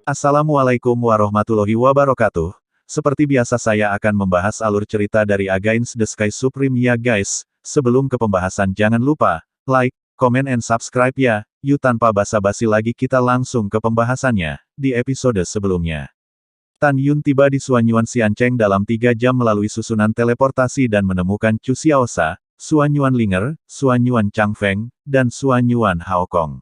Assalamualaikum warahmatullahi wabarakatuh. Seperti biasa saya akan membahas alur cerita dari Against the Sky Supreme ya guys. Sebelum ke pembahasan jangan lupa, like, comment and subscribe ya. Yuk tanpa basa-basi lagi kita langsung ke pembahasannya. Di episode sebelumnya, Tan Yun tiba di Suanyuan Xiancheng dalam 3 jam melalui susunan teleportasi dan menemukan Chu Xiaosha, Suanyuan Linger, Suanyuan Changfeng, dan Suanyuan Haokong.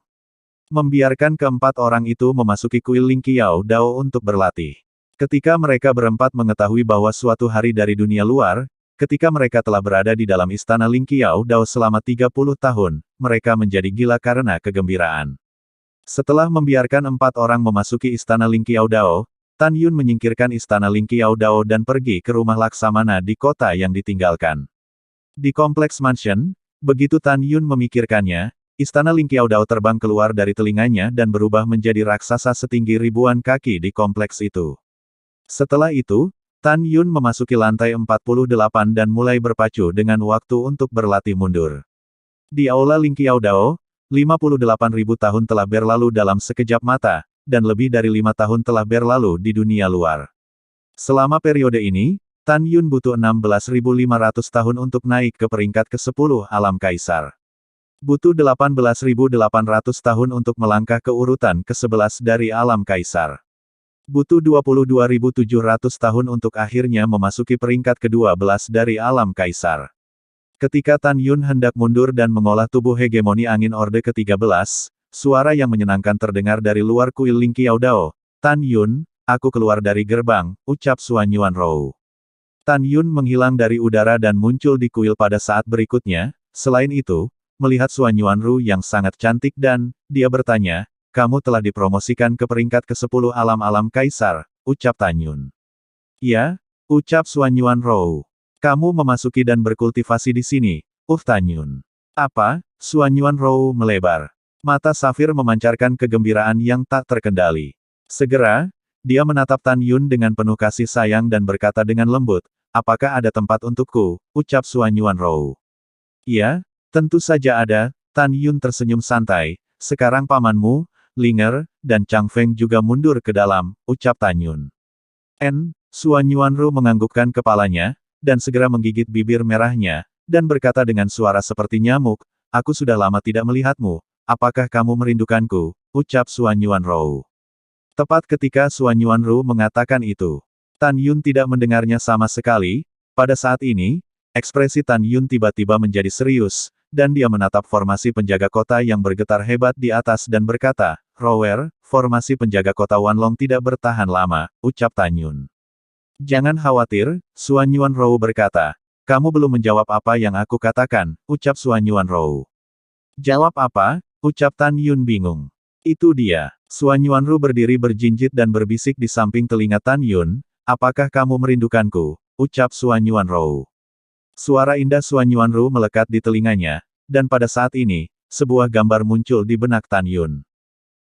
Membiarkan keempat orang itu memasuki kuil Lingqiao Dao untuk berlatih. Ketika mereka berempat mengetahui bahwa suatu hari dari dunia luar, ketika mereka telah berada di dalam istana Lingqiao Dao selama 30 tahun, mereka menjadi gila karena kegembiraan. Setelah membiarkan 4 orang memasuki istana Lingqiao Dao, Tan Yun menyingkirkan istana Lingqiao Dao dan pergi ke rumah Laksamana di kota yang ditinggalkan. Di kompleks mansion, begitu Tan Yun memikirkannya, istana Lingqiao Dao terbang keluar dari telinganya dan berubah menjadi raksasa setinggi ribuan kaki di kompleks itu. Setelah itu, Tan Yun memasuki lantai 48 dan mulai berpacu dengan waktu untuk berlatih mundur. Di aula Lingqiao Dao, 58.000 tahun telah berlalu dalam sekejap mata, dan lebih dari 5 tahun telah berlalu di dunia luar. Selama periode ini, Tan Yun butuh 16.500 tahun untuk naik ke peringkat ke-10 alam kaisar. Butuh 18.800 tahun untuk melangkah ke urutan ke-11 dari alam kaisar. Butuh 22.700 tahun untuk akhirnya memasuki peringkat ke-12 dari alam kaisar. Ketika Tan Yun hendak mundur dan mengolah tubuh hegemoni angin Orde ke-13, suara yang menyenangkan terdengar dari luar kuil Lingqiao Dao. Tan Yun, aku keluar dari gerbang, ucap Suanyuan Rou. Tan Yun menghilang dari udara dan muncul di kuil pada saat berikutnya. Selain itu, melihat Suanyuan Ru yang sangat cantik dan, dia bertanya, kamu telah dipromosikan ke peringkat ke-10 alam-alam kaisar, ucap Tan Yun. Ya, ucap Suanyuan Rou. Kamu memasuki dan berkultivasi di sini, Tan Yun. Apa? Suanyuan Rou melebar. Mata safir memancarkan kegembiraan yang tak terkendali. Segera, dia menatap Tan Yun dengan penuh kasih sayang dan berkata dengan lembut, apakah ada tempat untukku, ucap Suanyuan Rou. Ya, tentu saja ada, Tan Yun tersenyum santai, sekarang pamanmu, Linger, dan Changfeng juga mundur ke dalam, ucap Tan Yun. Suanyuan Ru menganggukkan kepalanya, dan segera menggigit bibir merahnya, dan berkata dengan suara seperti nyamuk, aku sudah lama tidak melihatmu, apakah kamu merindukanku, ucap Suanyuan Rou. Tepat ketika Suanyuan Ru mengatakan itu, Tan Yun tidak mendengarnya sama sekali, pada saat ini, ekspresi Tan Yun tiba-tiba menjadi serius, dan dia menatap formasi penjaga kota yang bergetar hebat di atas dan berkata, Rower, formasi penjaga kota Wanlong tidak bertahan lama, ucap Tan Yun. Jangan khawatir, Suanyuan Rou berkata. Kamu belum menjawab apa yang aku katakan, ucap Suanyuan Rou. Jawab apa? Ucap Tan Yun bingung. Itu dia. Suanyuan Ru berdiri berjinjit dan berbisik di samping telinga Tan Yun, apakah kamu merindukanku? Ucap Suanyuan Rou. Suara indah Suanyuan Ru melekat di telinganya, dan pada saat ini, sebuah gambar muncul di benak Tan Yun.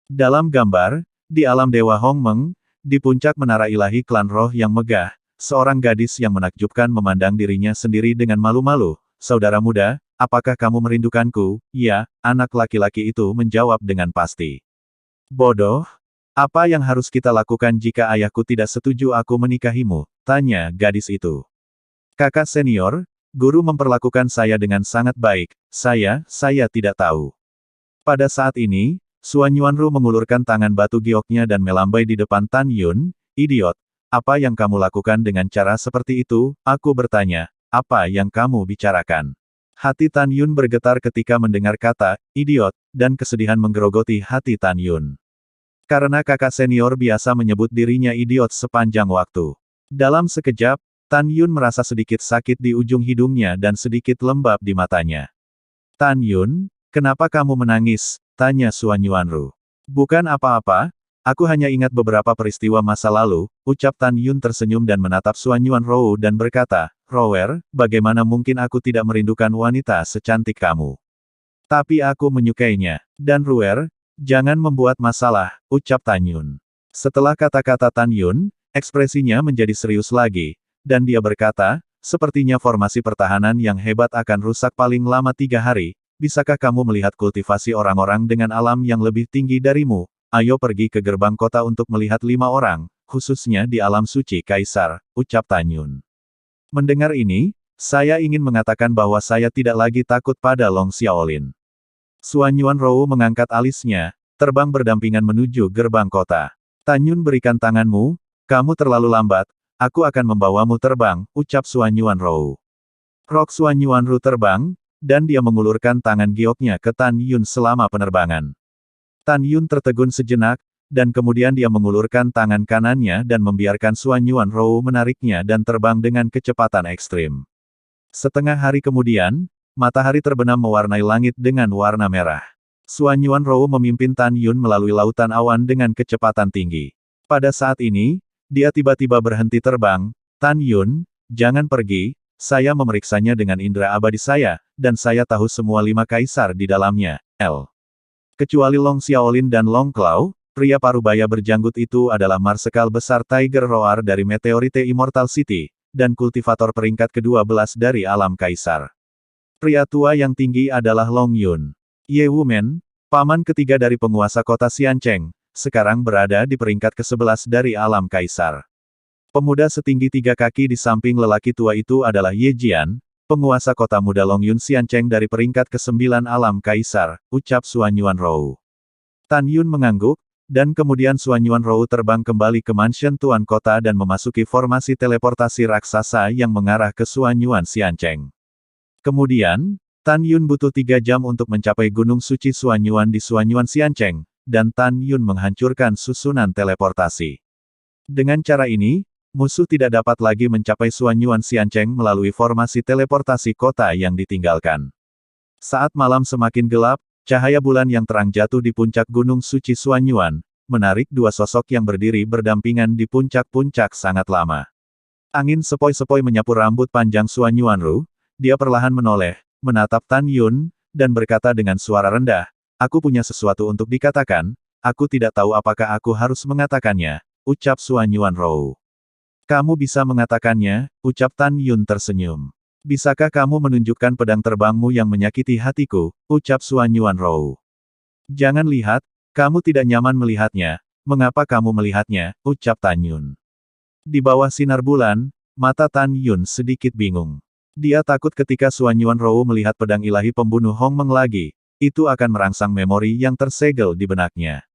Dalam gambar, di alam Dewa Hongmeng, di puncak menara ilahi klan roh yang megah, seorang gadis yang menakjubkan memandang dirinya sendiri dengan malu-malu. Saudara muda, apakah kamu merindukanku? Ya, anak laki-laki itu menjawab dengan pasti. Bodoh, apa yang harus kita lakukan jika ayahku tidak setuju aku menikahimu? Tanya gadis itu. Kakak senior, guru memperlakukan saya dengan sangat baik, saya tidak tahu. Pada saat ini, Suanyuan Ru mengulurkan tangan batu gioknya dan melambai di depan Tan Yun, idiot, apa yang kamu lakukan dengan cara seperti itu? Aku bertanya, apa yang kamu bicarakan? Hati Tan Yun bergetar ketika mendengar kata, idiot, dan kesedihan menggerogoti hati Tan Yun. Karena kakak senior biasa menyebut dirinya idiot sepanjang waktu. Dalam sekejap, Tan Yun merasa sedikit sakit di ujung hidungnya dan sedikit lembab di matanya. Tan Yun, kenapa kamu menangis? Tanya Suanyuan Ru. Bukan apa-apa, aku hanya ingat beberapa peristiwa masa lalu, ucap Tan Yun tersenyum dan menatap Suanyuan Rou dan berkata, Rower, bagaimana mungkin aku tidak merindukan wanita secantik kamu? Tapi aku menyukainya. Dan Ruer, jangan membuat masalah, ucap Tan Yun. Setelah kata-kata Tan Yun, ekspresinya menjadi serius lagi, dan dia berkata, sepertinya formasi pertahanan yang hebat akan rusak paling lama 3 hari, bisakah kamu melihat kultivasi orang-orang dengan alam yang lebih tinggi darimu? ayo pergi ke gerbang kota untuk melihat 5 orang, khususnya di alam suci Kaisar, ucap Tan Yun. Mendengar ini, saya ingin mengatakan bahwa saya tidak lagi takut pada Long Xiaolin. Suan Yuanrou mengangkat alisnya, terbang berdampingan menuju gerbang kota. Tan Yun berikan tanganmu, kamu terlalu lambat, aku akan membawamu terbang, ucap Suan Yuanrou. Rok Suan Yuanrou terbang, dan dia mengulurkan tangan gioknya ke Tan Yun selama penerbangan. Tan Yun tertegun sejenak, dan kemudian dia mengulurkan tangan kanannya dan membiarkan Suan Yuanrou menariknya dan terbang dengan kecepatan ekstrim. Setengah hari kemudian, matahari terbenam mewarnai langit dengan warna merah. Suan Yuanrou memimpin Tan Yun melalui lautan awan dengan kecepatan tinggi. Pada saat ini, dia tiba-tiba berhenti terbang. Tan Yun, jangan pergi, saya memeriksanya dengan indera abadi saya, dan saya tahu semua 5 kaisar di dalamnya, Kecuali Long Xiaolin dan Long Claw, pria parubaya berjanggut itu adalah marsekal besar Tiger Roar dari Meteorite Immortal City, dan kultivator peringkat ke-12 dari alam kaisar. Pria tua yang tinggi adalah Long Yun. Ye Wumen, paman ketiga dari penguasa kota Xiancheng, sekarang berada di peringkat ke-11 dari alam kaisar. Pemuda setinggi 3 kaki di samping lelaki tua itu adalah Ye Jian, penguasa kota muda Long Yun Xiancheng dari peringkat ke-9 alam kaisar, ucap Suan Yuanrou. Tan Yun mengangguk, dan kemudian Suan Yuanrou terbang kembali ke mansion Tuan Kota dan memasuki formasi teleportasi raksasa yang mengarah ke Suan Yuan Xiancheng. Kemudian, Tan Yun butuh 3 jam untuk mencapai Gunung Suci Suan Yuan di Suan Yuan Xiancheng, dan Tan Yun menghancurkan susunan teleportasi. Dengan cara ini, musuh tidak dapat lagi mencapai Suan Yuan Xiancheng melalui formasi teleportasi kota yang ditinggalkan. Saat malam semakin gelap, cahaya bulan yang terang jatuh di puncak Gunung Suci Suan Yuan, menarik 2 sosok yang berdiri berdampingan di puncak-puncak sangat lama. Angin sepoi-sepoi menyapu rambut panjang Suan Yuanrou, dia perlahan menoleh, menatap Tan Yun, dan berkata dengan suara rendah, aku punya sesuatu untuk dikatakan, aku tidak tahu apakah aku harus mengatakannya, ucap Suan Yuanrou. Kamu bisa mengatakannya, ucap Tan Yun tersenyum. Bisakah kamu menunjukkan pedang terbangmu yang menyakiti hatiku, ucap Suan Yuanrou. Jangan lihat, kamu tidak nyaman melihatnya, mengapa kamu melihatnya, ucap Tan Yun. Di bawah sinar bulan, mata Tan Yun sedikit bingung. Dia takut ketika Suan Yuanrou melihat pedang ilahi pembunuh Hong Meng lagi, itu akan merangsang memori yang tersegel di benaknya.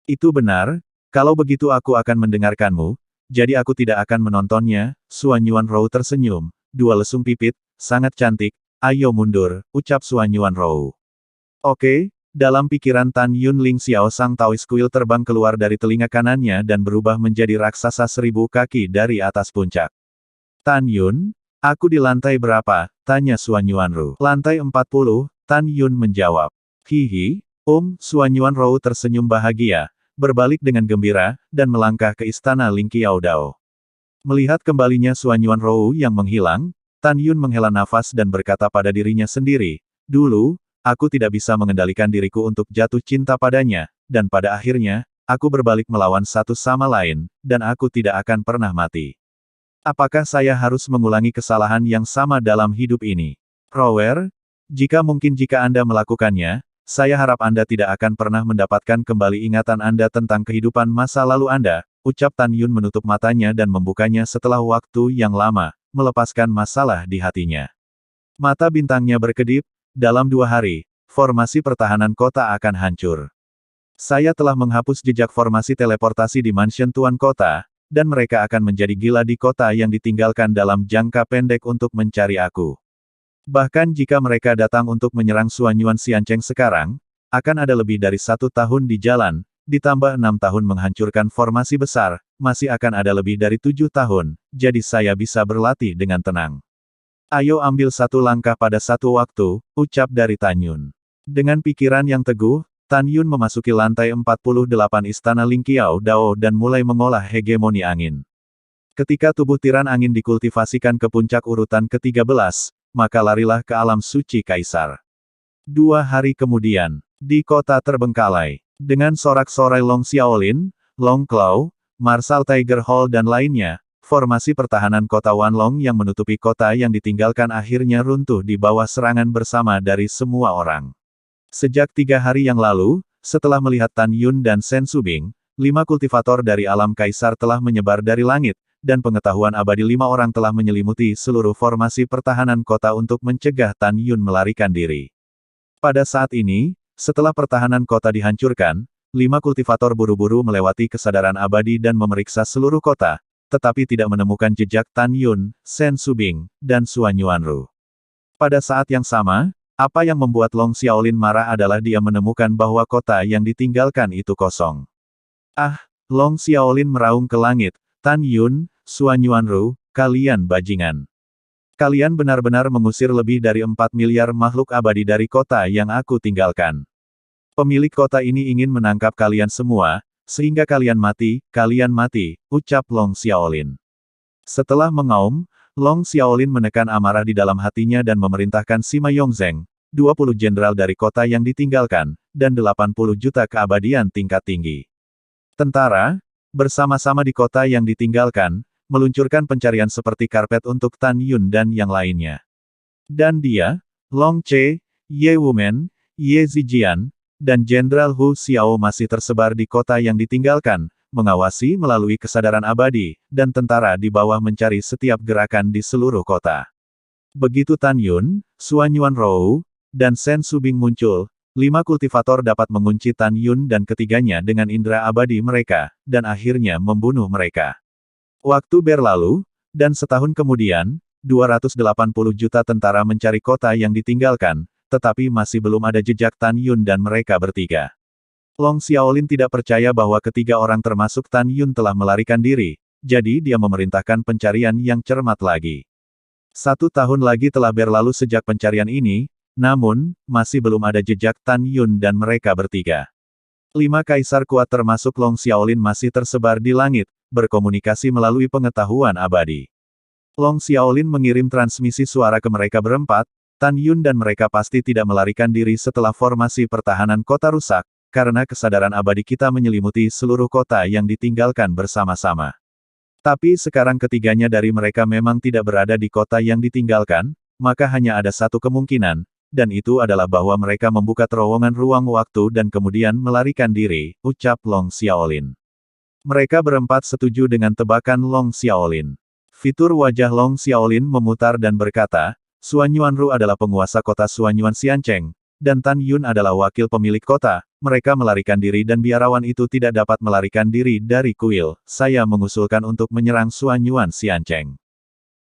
Itu benar, kalau begitu aku akan mendengarkanmu, jadi aku tidak akan menontonnya, Suan Yuanrou tersenyum, 2 lesung pipit, sangat cantik, ayo mundur, ucap Suan Yuanrou. Oke, dalam pikiran Tan Yun Ling Xiao Sang Taoist Kuil terbang keluar dari telinga kanannya dan berubah menjadi raksasa 1000 kaki dari atas puncak. Tan Yun, aku di lantai berapa? Tanya Suan Yuanrou. Lantai 40, Tan Yun menjawab. Hihi, Suan Yuanrou tersenyum bahagia, berbalik dengan gembira, dan melangkah ke istana Ling Qiaodao. Melihat kembalinya Suan Yuanrou yang menghilang, Tan Yun menghela nafas dan berkata pada dirinya sendiri, dulu, aku tidak bisa mengendalikan diriku untuk jatuh cinta padanya, dan pada akhirnya, aku berbalik melawan satu sama lain, dan aku tidak akan pernah mati. Apakah saya harus mengulangi kesalahan yang sama dalam hidup ini? Rower, jika Anda melakukannya, saya harap Anda tidak akan pernah mendapatkan kembali ingatan Anda tentang kehidupan masa lalu Anda, ucap Tan Yun menutup matanya dan membukanya setelah waktu yang lama, melepaskan masalah di hatinya. Mata bintangnya berkedip, dalam 2 hari, formasi pertahanan kota akan hancur. Saya telah menghapus jejak formasi teleportasi di mansion Tuan Kota, dan mereka akan menjadi gila di kota yang ditinggalkan dalam jangka pendek untuk mencari aku. Bahkan jika mereka datang untuk menyerang Suan Yuan Xiancheng sekarang, akan ada lebih dari 1 tahun di jalan, ditambah 6 tahun menghancurkan formasi besar, masih akan ada lebih dari 7 tahun, jadi saya bisa berlatih dengan tenang. Ayo ambil 1 langkah pada 1 waktu, ucap dari Tan Yun. Dengan pikiran yang teguh, Tan Yun memasuki lantai 48 istana Ling Qiaodao dan mulai mengolah hegemoni angin. Ketika tubuh tiran angin dikultivasikan ke puncak urutan ke-13, maka larilah ke alam suci Kaisar. 2 hari kemudian, di kota terbengkalai, dengan sorak-sorai Long Xiaolin, Long Claw, Marshal Tiger Hall dan lainnya, formasi pertahanan kota Wanlong yang menutupi kota yang ditinggalkan akhirnya runtuh di bawah serangan bersama dari semua orang. Sejak 3 hari yang lalu, setelah melihat Tan Yun dan Sen Subing, 5 kultivator dari alam kaisar telah menyebar dari langit, dan pengetahuan abadi 5 orang telah menyelimuti seluruh formasi pertahanan kota untuk mencegah Tan Yun melarikan diri. Pada saat ini, setelah pertahanan kota dihancurkan, 5 kultivator buru-buru melewati kesadaran abadi dan memeriksa seluruh kota, tetapi tidak menemukan jejak Tan Yun, Sen Subing, dan Suan Yuanru. Pada saat yang sama, apa yang membuat Long Xiaolin marah adalah dia menemukan bahwa kota yang ditinggalkan itu kosong. Ah, Long Xiaolin meraung ke langit, Tan Yun, Suan Yuanru, kalian bajingan. Kalian benar-benar mengusir lebih dari 4 miliar makhluk abadi dari kota yang aku tinggalkan. Pemilik kota ini ingin menangkap kalian semua, sehingga kalian mati, ucap Long Xiaolin. Setelah mengaum, Long Xiaolin menekan amarah di dalam hatinya dan memerintahkan Sima Yongzheng, 20 jenderal dari kota yang ditinggalkan, dan 80 juta keabadian tingkat tinggi tentara, bersama-sama di kota yang ditinggalkan, meluncurkan pencarian seperti karpet untuk Tan Yun dan yang lainnya. Dan dia, Long Che, Ye Wumen, Ye Zijian, dan Jenderal Hu Xiao masih tersebar di kota yang ditinggalkan, mengawasi melalui kesadaran abadi, dan tentara di bawah mencari setiap gerakan di seluruh kota. Begitu Tan Yun, Suan Yuanrou, dan Sen Subing muncul, 5 kultivator dapat mengunci Tan Yun dan ketiganya dengan indera abadi mereka, dan akhirnya membunuh mereka. Waktu berlalu, dan setahun kemudian, 280 juta tentara mencari kota yang ditinggalkan, tetapi masih belum ada jejak Tan Yun dan mereka bertiga. Long Xiaolin tidak percaya bahwa ketiga orang termasuk Tan Yun telah melarikan diri, jadi dia memerintahkan pencarian yang cermat lagi. 1 tahun lagi telah berlalu sejak pencarian ini, namun, masih belum ada jejak Tan Yun dan mereka bertiga. 5 kaisar kuat termasuk Long Xiaolin masih tersebar di langit, berkomunikasi melalui pengetahuan abadi. Long Xiaolin mengirim transmisi suara ke mereka berempat, Tan Yun dan mereka pasti tidak melarikan diri setelah formasi pertahanan kota rusak, karena kesadaran abadi kita menyelimuti seluruh kota yang ditinggalkan bersama-sama. Tapi sekarang ketiganya dari mereka memang tidak berada di kota yang ditinggalkan, maka hanya ada satu kemungkinan, dan itu adalah bahwa mereka membuka terowongan ruang waktu dan kemudian melarikan diri, ucap Long Xiaolin. Mereka berempat setuju dengan tebakan Long Xiaolin. Fitur wajah Long Xiaolin memutar dan berkata, Suan Yuanru adalah penguasa kota Suanyuan Xiancheng, dan Tan Yun adalah wakil pemilik kota, mereka melarikan diri dan biarawan itu tidak dapat melarikan diri dari kuil, saya mengusulkan untuk menyerang Suanyuan Xiancheng.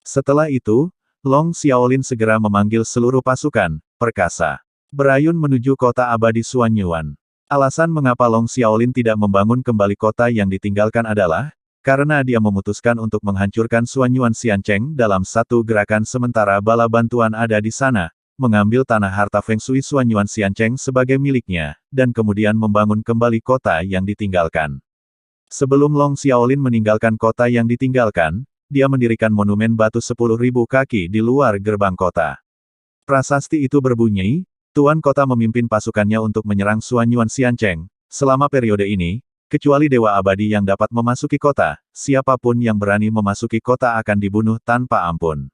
Setelah itu, Long Xiaolin segera memanggil seluruh pasukan, perkasa, berayun menuju kota abadi Suanyuan. Alasan mengapa Long Xiaolin tidak membangun kembali kota yang ditinggalkan adalah, karena dia memutuskan untuk menghancurkan Suanyuan Xiancheng dalam satu gerakan sementara bala bantuan ada di sana, mengambil tanah harta Feng Shui Suanyuan Xiancheng sebagai miliknya, dan kemudian membangun kembali kota yang ditinggalkan. Sebelum Long Xiaolin meninggalkan kota yang ditinggalkan, dia mendirikan monumen batu 10.000 kaki di luar gerbang kota. Prasasti itu berbunyi, Tuan Kota memimpin pasukannya untuk menyerang Suanyuan Xiancheng. Selama periode ini, kecuali Dewa Abadi yang dapat memasuki kota, siapapun yang berani memasuki kota akan dibunuh tanpa ampun.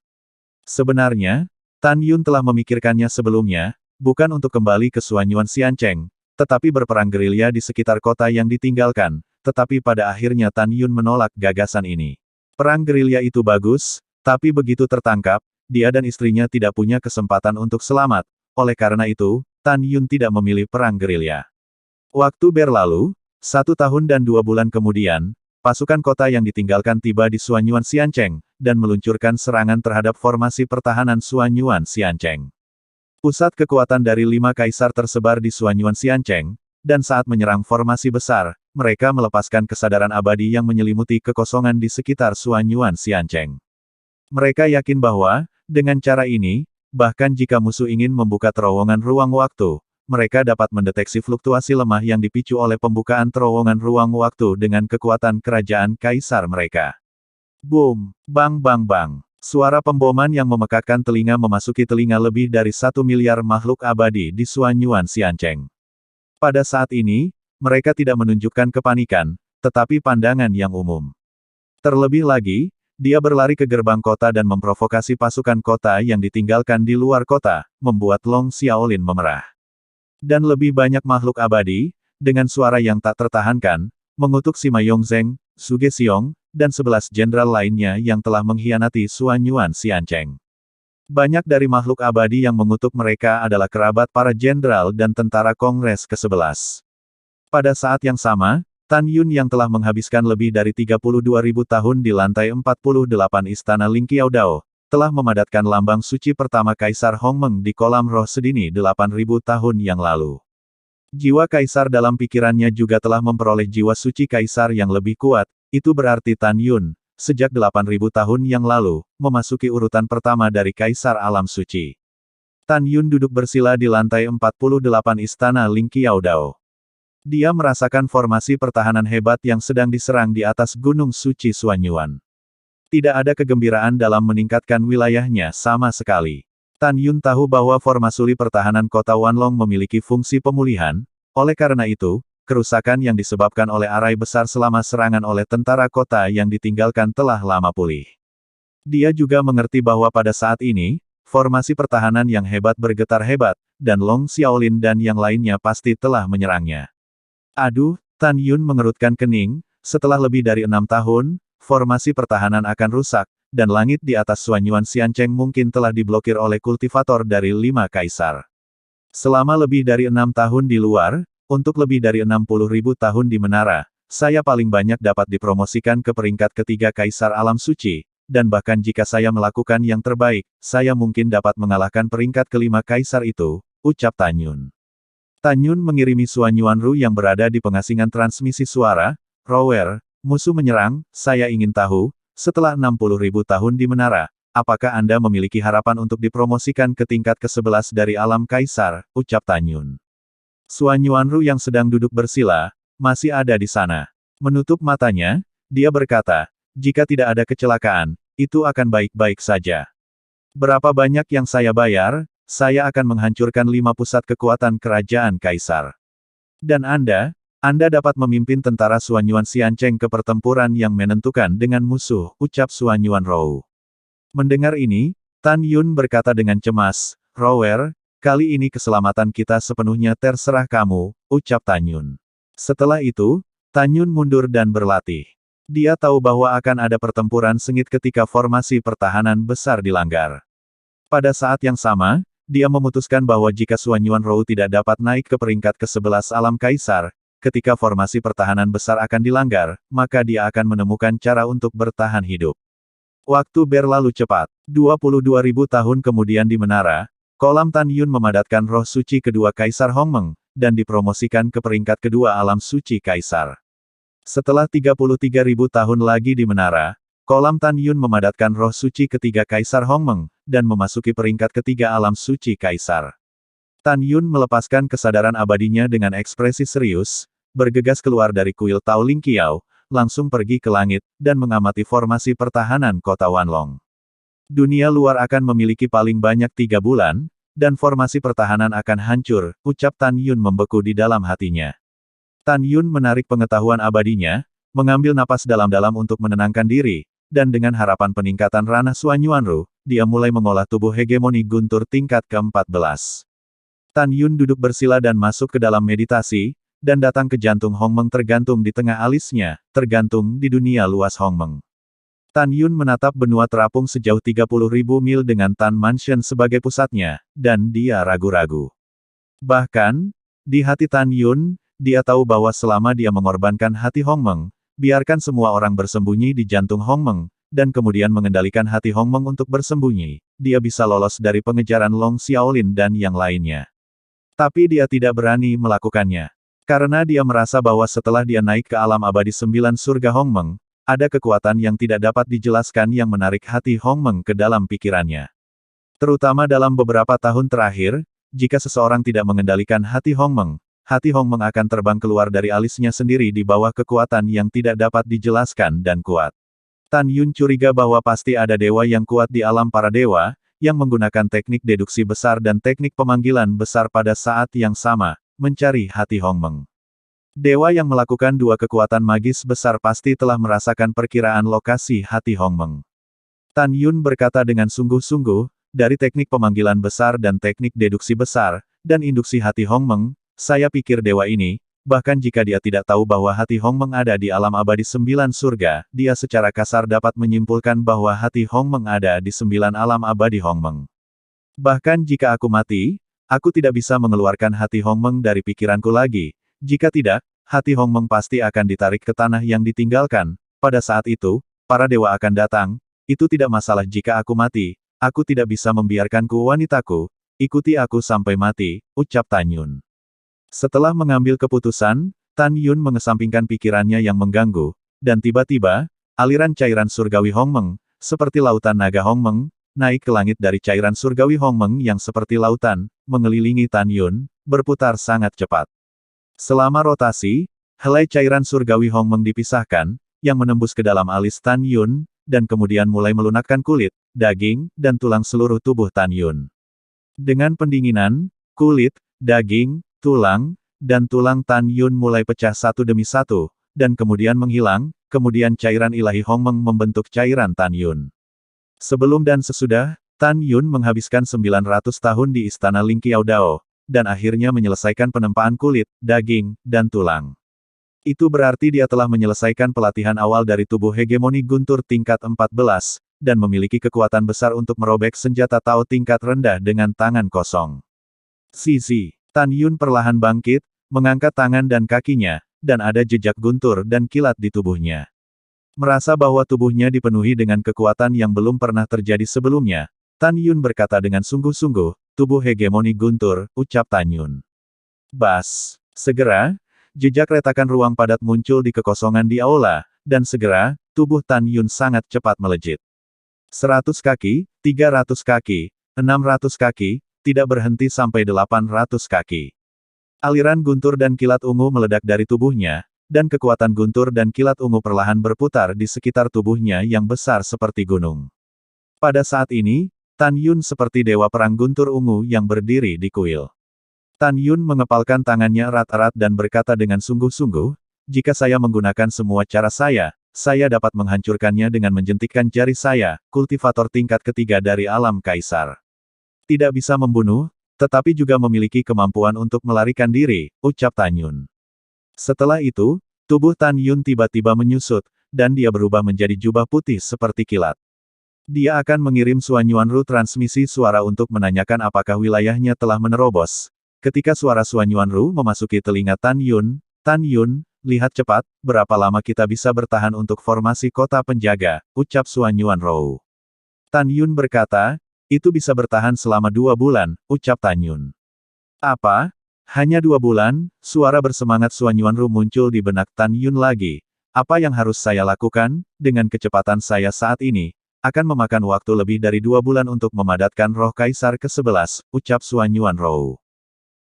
Sebenarnya, Tan Yun telah memikirkannya sebelumnya, bukan untuk kembali ke Suanyuan Xiancheng, tetapi berperang gerilya di sekitar kota yang ditinggalkan, tetapi pada akhirnya Tan Yun menolak gagasan ini. Perang gerilya itu bagus, tapi begitu tertangkap, dia dan istrinya tidak punya kesempatan untuk selamat, oleh karena itu, Tan Yun tidak memilih perang gerilya. Waktu berlalu, 1 tahun dan 2 bulan kemudian, pasukan kota yang ditinggalkan tiba di Suanyuan Xiancheng, dan meluncurkan serangan terhadap formasi pertahanan Suanyuan Xiancheng. Pusat kekuatan dari 5 kaisar tersebar di Suanyuan Xiancheng, dan saat menyerang formasi besar, mereka melepaskan kesadaran abadi yang menyelimuti kekosongan di sekitar Suanyuan Xiancheng. Mereka yakin bahwa, dengan cara ini, bahkan jika musuh ingin membuka terowongan ruang waktu, mereka dapat mendeteksi fluktuasi lemah yang dipicu oleh pembukaan terowongan ruang waktu dengan kekuatan kerajaan kaisar mereka. Boom! Bang bang bang! Suara pemboman yang memekakkan telinga memasuki telinga lebih dari 1 miliar makhluk abadi di Suanyuan Xiancheng. Pada saat ini, mereka tidak menunjukkan kepanikan, tetapi pandangan yang umum. Terlebih lagi, dia berlari ke gerbang kota dan memprovokasi pasukan kota yang ditinggalkan di luar kota, membuat Long Xiaolin memerah. Dan lebih banyak makhluk abadi, dengan suara yang tak tertahankan, mengutuk Sima Yongzheng, Zhuge Xiong, dan 11 jenderal lainnya yang telah mengkhianati Suanyuan Xiancheng. Banyak dari makhluk abadi yang mengutuk mereka adalah kerabat para jenderal dan tentara Kongres ke-11. Pada saat yang sama, Tan Yun yang telah menghabiskan lebih dari 32.000 tahun di lantai 48 Istana Lingqiao Dao, telah memadatkan lambang suci pertama Kaisar Hongmeng di kolam roh sedini 8.000 tahun yang lalu. Jiwa Kaisar dalam pikirannya juga telah memperoleh jiwa suci Kaisar yang lebih kuat, itu berarti Tan Yun, sejak 8.000 tahun yang lalu, memasuki urutan pertama dari Kaisar Alam Suci. Tan Yun duduk bersila di lantai 48 Istana Lingqiao Dao. Dia merasakan formasi pertahanan hebat yang sedang diserang di atas Gunung Suci Suanyuan. Tidak ada kegembiraan dalam meningkatkan wilayahnya sama sekali. Tan Yun tahu bahwa formasi pertahanan kota Wanlong memiliki fungsi pemulihan, oleh karena itu, kerusakan yang disebabkan oleh arai besar selama serangan oleh tentara kota yang ditinggalkan telah lama pulih. Dia juga mengerti bahwa pada saat ini, formasi pertahanan yang hebat bergetar hebat, dan Long Xiaolin dan yang lainnya pasti telah menyerangnya. Aduh, Tan Yun mengerutkan kening, setelah lebih dari 6 tahun, formasi pertahanan akan rusak, dan langit di atas Suanyuan Xiancheng mungkin telah diblokir oleh kultivator dari 5 kaisar. Selama lebih dari 6 tahun di luar, untuk lebih dari 60.000 tahun di menara, saya paling banyak dapat dipromosikan ke peringkat ketiga Kaisar Alam Suci, dan bahkan jika saya melakukan yang terbaik, saya mungkin dapat mengalahkan peringkat kelima Kaisar itu, ucap Tan Yun. Tan Yun mengirimi Suanyuan Ru yang berada di pengasingan transmisi suara, Rower, musuh menyerang, saya ingin tahu, setelah 60.000 tahun di menara, apakah Anda memiliki harapan untuk dipromosikan ke tingkat ke-11 dari Alam Kaisar, ucap Tan Yun. Suanyuan Ru yang sedang duduk bersila, masih ada di sana. Menutup matanya, dia berkata, jika tidak ada kecelakaan, itu akan baik-baik saja. Berapa banyak yang saya bayar, saya akan menghancurkan 5 pusat kekuatan kerajaan Kaisar. Dan Anda dapat memimpin tentara Suanyuan Xiancheng ke pertempuran yang menentukan dengan musuh, ucap Suanyuan Rou. Mendengar ini, Tan Yun berkata dengan cemas, Rower, kali ini keselamatan kita sepenuhnya terserah kamu, ucap Tan Yun. Setelah itu, Tan Yun mundur dan berlatih. Dia tahu bahwa akan ada pertempuran sengit ketika formasi pertahanan besar dilanggar. Pada saat yang sama, dia memutuskan bahwa jika Suanyuan Rou tidak dapat naik ke peringkat ke-11 Alam Kaisar, ketika formasi pertahanan besar akan dilanggar, maka dia akan menemukan cara untuk bertahan hidup. Waktu berlalu cepat. 22.000 tahun kemudian di menara, kolam Tan Yun memadatkan roh suci kedua Kaisar Hongmeng, dan dipromosikan ke peringkat kedua Alam Suci Kaisar. Setelah 33.000 tahun lagi di menara, kolam Tan Yun memadatkan roh suci ketiga Kaisar Hongmeng, dan memasuki peringkat ketiga Alam Suci Kaisar. Tan Yun melepaskan kesadaran abadinya dengan ekspresi serius, bergegas keluar dari kuil Tao Lingqiao, langsung pergi ke langit, dan mengamati formasi pertahanan kota Wanlong. Dunia luar akan memiliki paling banyak 3 bulan, dan formasi pertahanan akan hancur, ucap Tan Yun membeku di dalam hatinya. Tan Yun menarik pengetahuan abadinya, mengambil napas dalam-dalam untuk menenangkan diri, dan dengan harapan peningkatan ranah Suanyuan Ru, dia mulai mengolah tubuh hegemoni guntur tingkat ke-14. Tan Yun duduk bersila dan masuk ke dalam meditasi, dan datang ke jantung Hongmeng tergantung di tengah alisnya, tergantung di dunia luas Hongmeng. Tan Yun menatap benua terapung sejauh 30.000 mil dengan Tan Mansion sebagai pusatnya, dan dia ragu-ragu. Bahkan, di hati Tan Yun, dia tahu bahwa selama dia mengorbankan hati Hongmeng, biarkan semua orang bersembunyi di jantung Hongmeng, dan kemudian mengendalikan hati Hongmeng untuk bersembunyi, dia bisa lolos dari pengejaran Long Xiaolin dan yang lainnya. Tapi dia tidak berani melakukannya. Karena dia merasa bahwa setelah dia naik ke alam abadi 9 surga Hongmeng, ada kekuatan yang tidak dapat dijelaskan yang menarik hati Hongmeng ke dalam pikirannya. Terutama dalam beberapa tahun terakhir, jika seseorang tidak mengendalikan hati Hongmeng akan terbang keluar dari alisnya sendiri di bawah kekuatan yang tidak dapat dijelaskan dan kuat. Tan Yun curiga bahwa pasti ada dewa yang kuat di alam para dewa, yang menggunakan teknik deduksi besar dan teknik pemanggilan besar pada saat yang sama, mencari hati Hongmeng. Dewa yang melakukan 2 kekuatan magis besar pasti telah merasakan perkiraan lokasi hati Hongmeng. Tan Yun berkata dengan sungguh-sungguh, dari teknik pemanggilan besar dan teknik deduksi besar, dan induksi hati Hongmeng, saya pikir dewa ini, bahkan jika dia tidak tahu bahwa hati Hongmeng ada di alam abadi 9 surga, dia secara kasar dapat menyimpulkan bahwa hati Hongmeng ada di 9 alam abadi Hongmeng. Bahkan jika aku mati, aku tidak bisa mengeluarkan hati Hongmeng dari pikiranku lagi. Jika tidak, hati Hongmeng pasti akan ditarik ke tanah yang ditinggalkan. Pada saat itu, para dewa akan datang. Itu tidak masalah jika aku mati. Aku tidak bisa membiarkanku wanitaku. Ikuti aku sampai mati, ucap Tan Yun. Setelah mengambil keputusan, Tan Yun mengesampingkan pikirannya yang mengganggu, dan tiba-tiba, aliran cairan surgawi Hongmeng, seperti lautan naga Hongmeng, naik ke langit dari cairan surgawi Hongmeng yang seperti lautan, mengelilingi Tan Yun, berputar sangat cepat. Selama rotasi, helai cairan surgawi Hongmeng dipisahkan, yang menembus ke dalam alis Tan Yun, dan kemudian mulai melunakkan kulit, daging, dan tulang seluruh tubuh Tan Yun. Dengan pendinginan, kulit, daging, tulang, dan tulang Tan Yun mulai pecah satu demi satu, dan kemudian menghilang, kemudian cairan ilahi Hongmeng membentuk cairan Tan Yun. Sebelum dan sesudah, Tan Yun menghabiskan 900 tahun di istana Ling Qiao Dao, dan akhirnya menyelesaikan penempaan kulit, daging, dan tulang. Itu berarti dia telah menyelesaikan pelatihan awal dari tubuh hegemoni guntur tingkat 14, dan memiliki kekuatan besar untuk merobek senjata Tao tingkat rendah dengan tangan kosong. Sisi. Tan Yun perlahan bangkit, mengangkat tangan dan kakinya, dan ada jejak guntur dan kilat di tubuhnya. Merasa bahwa tubuhnya dipenuhi dengan kekuatan yang belum pernah terjadi sebelumnya, Tan Yun berkata dengan sungguh-sungguh, tubuh hegemoni guntur, ucap Tan Yun. Bas. Segera, jejak retakan ruang padat muncul di kekosongan di aula, dan segera, tubuh Tan Yun sangat cepat melejit. 100 kaki, 300 kaki, 600 kaki, tidak berhenti sampai 800 kaki. Aliran guntur dan kilat ungu meledak dari tubuhnya, dan kekuatan guntur dan kilat ungu perlahan berputar di sekitar tubuhnya yang besar seperti gunung. Pada saat ini, Tan Yun seperti dewa perang guntur ungu yang berdiri di kuil. Tan Yun mengepalkan tangannya erat-erat dan berkata dengan sungguh-sungguh, jika saya menggunakan semua cara saya dapat menghancurkannya dengan menjentikkan jari saya, kultivator tingkat ketiga dari alam kaisar. Tidak bisa membunuh, tetapi juga memiliki kemampuan untuk melarikan diri, ucap Tan Yun. Setelah itu, tubuh Tan Yun tiba-tiba menyusut, dan dia berubah menjadi jubah putih seperti kilat. Dia akan mengirim Suan Yuanru transmisi suara untuk menanyakan apakah wilayahnya telah menerobos. Ketika suara Suan Yuanru memasuki telinga Tan Yun, lihat cepat, berapa lama kita bisa bertahan untuk formasi kota penjaga, ucap Suan Yuanru. Tan Yun berkata, itu bisa bertahan selama 2 bulan, ucap Tan Yun. Apa? Hanya 2 bulan, suara bersemangat Suan Yuanru muncul di benak Tan Yun lagi. Apa yang harus saya lakukan, dengan kecepatan saya saat ini, akan memakan waktu lebih dari 2 bulan untuk memadatkan roh kaisar ke-11, ucap Suan Yuanru.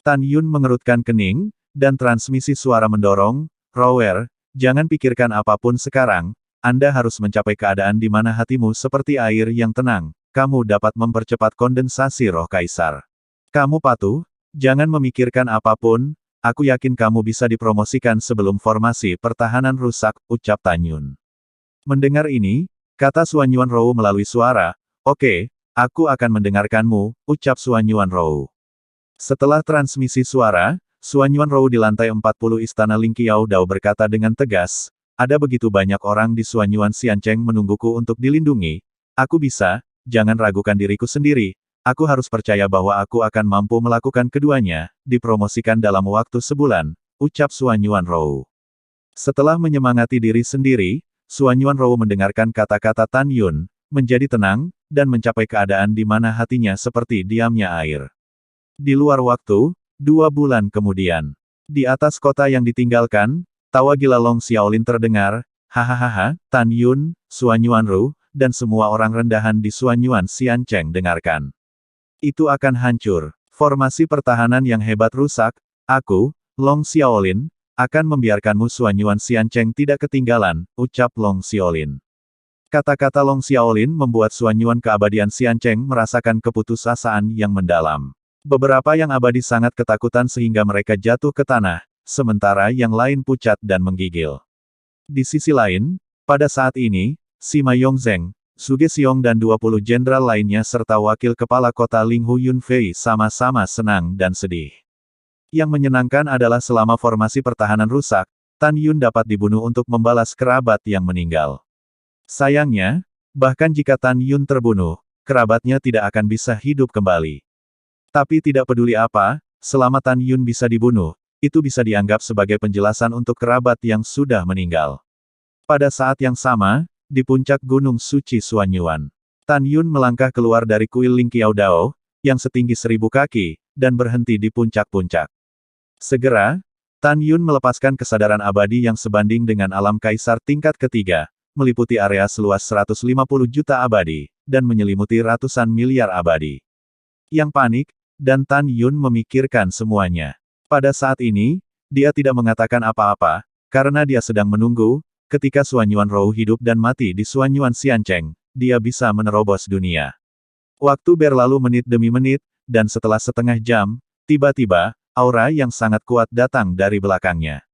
Tan Yun mengerutkan kening, dan transmisi suara mendorong, Rower, jangan pikirkan apapun sekarang, Anda harus mencapai keadaan di mana hatimu seperti air yang tenang. Kamu dapat mempercepat kondensasi roh kaisar. Kamu patuh, jangan memikirkan apapun, aku yakin kamu bisa dipromosikan sebelum formasi pertahanan rusak, ucap Tan Yun. Mendengar ini, kata Suan Yuanru melalui suara, oke, aku akan mendengarkanmu, ucap Suan Yuanru. Setelah transmisi suara, Suan Yuanru di lantai 40 istana Ling Qiao Dao berkata dengan tegas, ada begitu banyak orang di Suan Yuan Xiancheng menungguku untuk dilindungi, aku bisa. Jangan ragukan diriku sendiri, aku harus percaya bahwa aku akan mampu melakukan keduanya, dipromosikan dalam waktu sebulan, ucap Suan Yuanru. Setelah menyemangati diri sendiri, Suan Yuanru mendengarkan kata-kata Tan Yun, menjadi tenang, dan mencapai keadaan di mana hatinya seperti diamnya air. Di luar waktu, 2 bulan kemudian. Di atas kota yang ditinggalkan, tawa gila Long Xiaolin terdengar, hahaha, Tan Yun, Suan Yuanru, dan semua orang rendahan di Suan Yuan Xiancheng dengarkan. Itu akan hancur. Formasi pertahanan yang hebat rusak, aku, Long Xiaolin, akan membiarkanmu Suan Yuan Xiancheng tidak ketinggalan, ucap Long Xiaolin. Kata-kata Long Xiaolin membuat Suan Yuan keabadian Xiancheng merasakan keputusasaan yang mendalam. Beberapa yang abadi sangat ketakutan sehingga mereka jatuh ke tanah, sementara yang lain pucat dan menggigil. Di sisi lain, pada saat ini, Sima Yongzheng, Suge Xiong dan 20 jenderal lainnya serta wakil kepala kota Linghu Yunfei sama-sama senang dan sedih. Yang menyenangkan adalah selama formasi pertahanan rusak, Tan Yun dapat dibunuh untuk membalas kerabat yang meninggal. Sayangnya, bahkan jika Tan Yun terbunuh, kerabatnya tidak akan bisa hidup kembali. Tapi tidak peduli apa, selama Tan Yun bisa dibunuh, itu bisa dianggap sebagai penjelasan untuk kerabat yang sudah meninggal. Pada saat yang sama, di puncak Gunung Suci Suanyuan, Tan Yun melangkah keluar dari kuil Lingqiao Dao, yang setinggi 1000 kaki, dan berhenti di puncak-puncak. Segera, Tan Yun melepaskan kesadaran abadi yang sebanding dengan alam kaisar tingkat ketiga, meliputi area seluas 150 juta abadi, dan menyelimuti ratusan miliar abadi. Yang panik, dan Tan Yun memikirkan semuanya. Pada saat ini, dia tidak mengatakan apa-apa, karena dia sedang menunggu, ketika Suanyuan Rou hidup dan mati di Suanyuan Xiancheng, dia bisa menerobos dunia. Waktu berlalu menit demi menit, dan setelah setengah jam, tiba-tiba, aura yang sangat kuat datang dari belakangnya.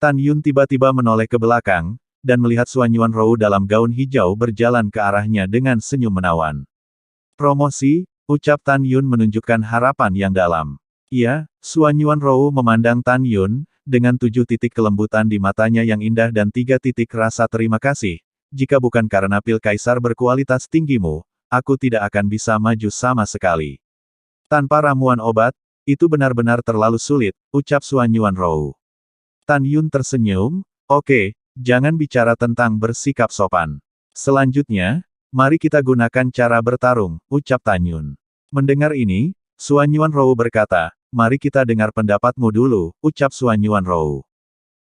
Tan Yun tiba-tiba menoleh ke belakang, dan melihat Suanyuan Rou dalam gaun hijau berjalan ke arahnya dengan senyum menawan. Promosi, ucap Tan Yun menunjukkan harapan yang dalam. Iya, Suanyuan Rou memandang Tan Yun, dengan 7 titik kelembutan di matanya yang indah dan 3 titik rasa terima kasih. Jika bukan karena pil kaisar berkualitas tinggimu, aku tidak akan bisa maju sama sekali. Tanpa ramuan obat, itu benar-benar terlalu sulit, ucap Suanyuan Rou. Tan Yun tersenyum, oke, jangan bicara tentang bersikap sopan. Selanjutnya, mari kita gunakan cara bertarung, ucap Tan Yun. Mendengar ini, Suanyuan Rou berkata, mari kita dengar pendapatmu dulu, ucap Suanyuan Rou.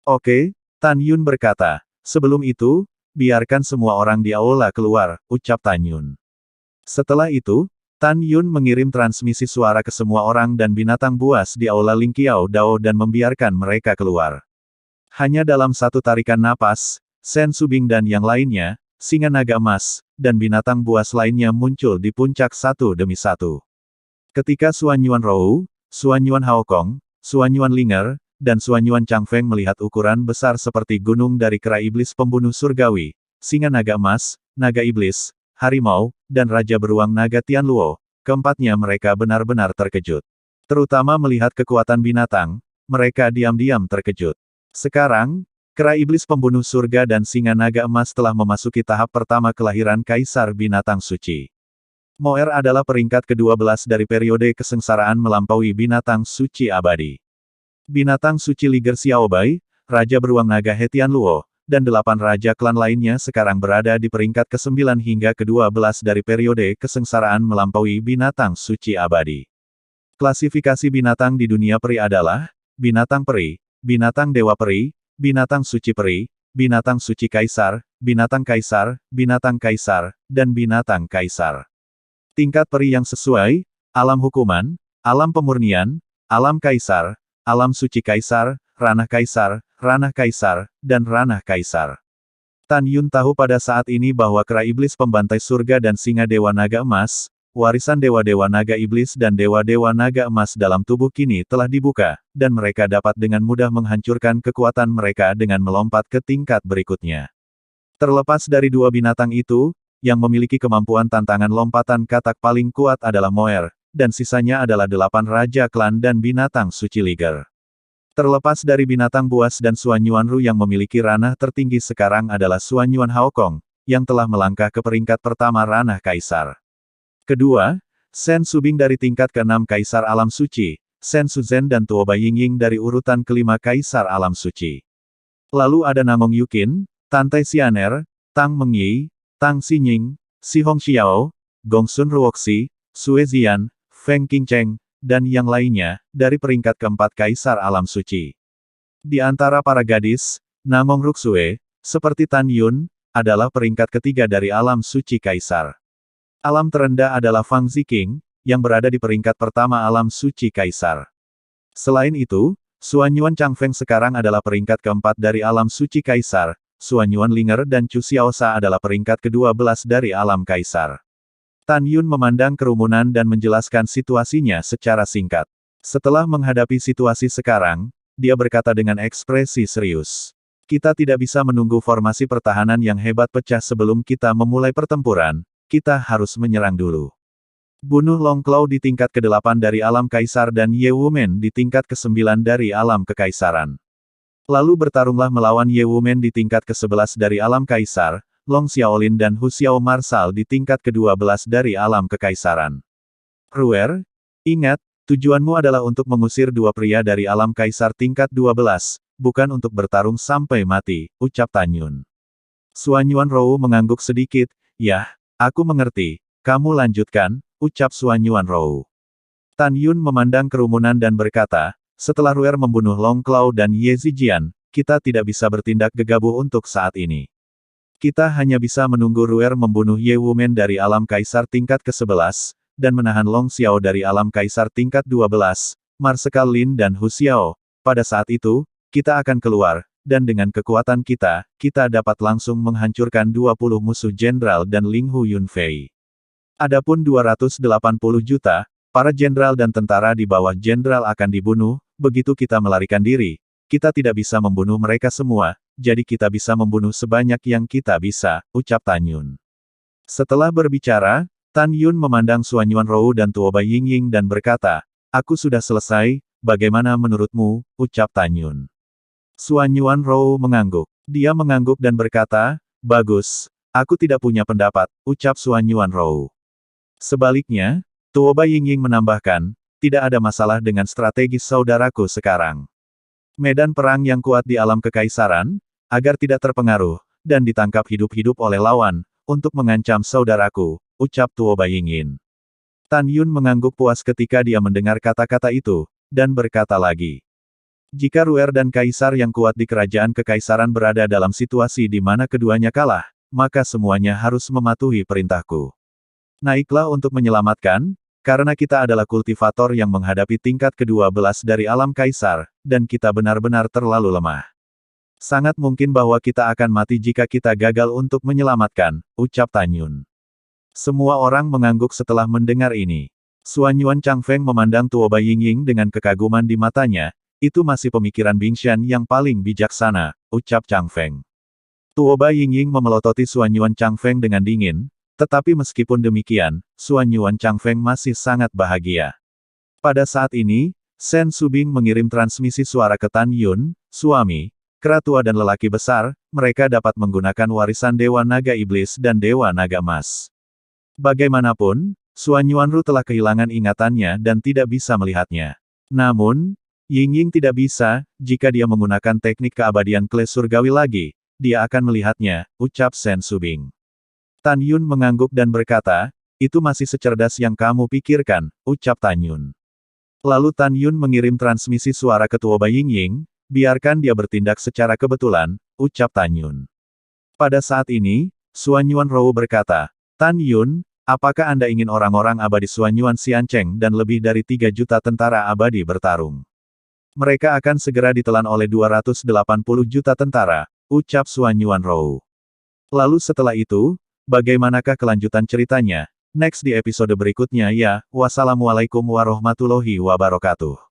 Oke, Tan Yun berkata, sebelum itu, biarkan semua orang di aula keluar, ucap Tan Yun. Setelah itu, Tan Yun mengirim transmisi suara ke semua orang dan binatang buas di aula Lingqiao Dao dan membiarkan mereka keluar. Hanya dalam satu tarikan napas, Shen Subing dan yang lainnya, singa naga emas, dan binatang buas lainnya muncul di puncak satu demi satu. Ketika Suanyuan Rou, Suanyuan Haokong, Suanyuan Linger, dan Suanyuan Changfeng melihat ukuran besar seperti gunung dari kera iblis pembunuh surgawi, singa naga emas, naga iblis, harimau, dan raja beruang naga Tianluo, keempatnya mereka benar-benar terkejut. Terutama melihat kekuatan binatang, mereka diam-diam terkejut. Sekarang, kera iblis pembunuh surga dan singa naga emas telah memasuki tahap pertama kelahiran Kaisar Binatang Suci. Moer adalah peringkat ke-12 dari periode kesengsaraan melampaui binatang suci abadi. Binatang suci Liger Xiaobai, Raja Beruang Naga He Tianluo, dan 8 raja klan lainnya sekarang berada di peringkat ke-9 hingga ke-12 dari periode kesengsaraan melampaui binatang suci abadi. Klasifikasi binatang di dunia peri adalah, binatang peri, binatang dewa peri, binatang suci peri, binatang suci kaisar, binatang kaisar, dan binatang kaisar. Tingkat peri yang sesuai, alam hukuman, alam pemurnian, alam kaisar, alam suci kaisar, ranah kaisar, dan ranah kaisar. Tan Yun tahu pada saat ini bahwa kera iblis pembantai surga dan singa dewa naga emas, warisan dewa-dewa naga iblis dan dewa-dewa naga emas dalam tubuh kini telah dibuka, dan mereka dapat dengan mudah menghancurkan kekuatan mereka dengan melompat ke tingkat berikutnya. Terlepas dari dua binatang itu, yang memiliki kemampuan tantangan lompatan katak paling kuat adalah Moer, dan sisanya adalah 8 raja klan dan binatang suci Liger. Terlepas dari binatang buas dan Suanyuan Ru yang memiliki ranah tertinggi sekarang adalah Suanyuan Haokong, yang telah melangkah ke peringkat pertama ranah kaisar. Kedua, Shen Subing dari tingkat ke-6 kaisar alam suci, Shen Suzhen dan Tuo Bai Yingying dari urutan kelima kaisar alam suci. Lalu ada Namong Yukin, Tantai Xianer, Tang Mengyi, Tang Xinying, Si Hong Xiao, Gongsun Ruoxi, Sue Zian, Feng Qingcheng, dan yang lainnya, dari peringkat keempat kaisar alam suci. Di antara para gadis, Namong Ruxue, seperti Tan Yun, adalah peringkat ketiga dari alam suci kaisar. Alam terendah adalah Fang Ziqing, yang berada di peringkat pertama alam suci kaisar. Selain itu, Suanyuan Changfeng sekarang adalah peringkat keempat dari alam suci kaisar, Suanyuan Linger dan Chu Xiaosha adalah peringkat ke-12 dari alam kaisar. Tan Yun memandang kerumunan dan menjelaskan situasinya secara singkat. Setelah menghadapi situasi sekarang, dia berkata dengan ekspresi serius. Kita tidak bisa menunggu formasi pertahanan yang hebat pecah sebelum kita memulai pertempuran, kita harus menyerang dulu. Bunuh Long Claw di tingkat ke-8 dari alam kaisar dan Ye Wumen di tingkat ke-9 dari alam kekaisaran. Lalu bertarunglah melawan Ye Wumen di tingkat ke-11 dari alam kaisar, Long Xiaolin dan Hu Xiao Marsal di tingkat ke-12 dari alam kekaisaran. Ruer, ingat, tujuanmu adalah untuk mengusir dua pria dari alam kaisar tingkat 12, bukan untuk bertarung sampai mati, ucap Tan Yun. Xuan Yuanrou mengangguk sedikit, yah, aku mengerti, kamu lanjutkan, ucap Xuan Yuanrou. Tan Yun memandang kerumunan dan berkata, setelah Ruer membunuh Long Claw dan Ye Zijian, kita tidak bisa bertindak gegabah untuk saat ini. Kita hanya bisa menunggu Ruer membunuh Ye Wumen dari alam kaisar tingkat ke-11, dan menahan Long Xiao dari alam kaisar tingkat 12, Marsekal Lin dan Hu Xiao. Pada saat itu, kita akan keluar, dan dengan kekuatan kita, kita dapat langsung menghancurkan 20 musuh jenderal dan Ling Hu Yunfei. Adapun 280 juta, para jenderal dan tentara di bawah jenderal akan dibunuh, begitu kita melarikan diri. Kita tidak bisa membunuh mereka semua, jadi kita bisa membunuh sebanyak yang kita bisa, ucap Tan Yun. Setelah berbicara, Tan Yun memandang Xuan Yuanrou dan Tuoba Yingying dan berkata, aku sudah selesai, bagaimana menurutmu, ucap Tan Yun. Xuan Yuanrou mengangguk. Dia mengangguk dan berkata, bagus, aku tidak punya pendapat, ucap Xuan Yuanrou. Sebaliknya, Tuoba Yingying menambahkan, tidak ada masalah dengan strategi saudaraku sekarang. Medan perang yang kuat di alam kekaisaran, agar tidak terpengaruh, dan ditangkap hidup-hidup oleh lawan, untuk mengancam saudaraku, ucap Tuoba Yingying. Tan Yun mengangguk puas ketika dia mendengar kata-kata itu, dan berkata lagi. Jika Ruer dan kaisar yang kuat di kerajaan kekaisaran berada dalam situasi di mana keduanya kalah, maka semuanya harus mematuhi perintahku. Naiklah untuk menyelamatkan, karena kita adalah kultivator yang menghadapi tingkat ke-12 dari alam kaisar, dan kita benar-benar terlalu lemah. Sangat mungkin bahwa kita akan mati jika kita gagal untuk menyelamatkan, ucap Tan Yun. Semua orang mengangguk setelah mendengar ini. Xuan Yuan Changfeng memandang Tuoba Yingying dengan kekaguman di matanya, itu masih pemikiran Bingshan yang paling bijaksana, ucap Changfeng. Tuoba Yingying memelototi Xuan Yuan Changfeng dengan dingin, tetapi meskipun demikian, Xuan Yuan Changfeng masih sangat bahagia. Pada saat ini, Shen Subing mengirim transmisi suara ke Tan Yun, suami, kera tua dan lelaki besar, mereka dapat menggunakan warisan Dewa Naga Iblis dan Dewa Naga Emas. Bagaimanapun, Xuan Yuanru telah kehilangan ingatannya dan tidak bisa melihatnya. Namun, Yingying tidak bisa, jika dia menggunakan teknik keabadian kles surgawi lagi, dia akan melihatnya, ucap Shen Subing. Tan Yun mengangguk dan berkata, itu masih secerdas yang kamu pikirkan, ucap Tan Yun. Lalu Tan Yun mengirim transmisi suara ke Tuoba Yingying, biarkan dia bertindak secara kebetulan, ucap Tan Yun. Pada saat ini, Xuan Yuanrou berkata, Tan Yun, apakah Anda ingin orang-orang abadi Xuan Yuan Xiancheng dan lebih dari 3 juta tentara abadi bertarung? Mereka akan segera ditelan oleh 280 juta tentara, ucap Xuan Yuanrou. Lalu setelah itu, bagaimanakah kelanjutan ceritanya? Next di episode berikutnya ya, wassalamualaikum warahmatullahi wabarakatuh.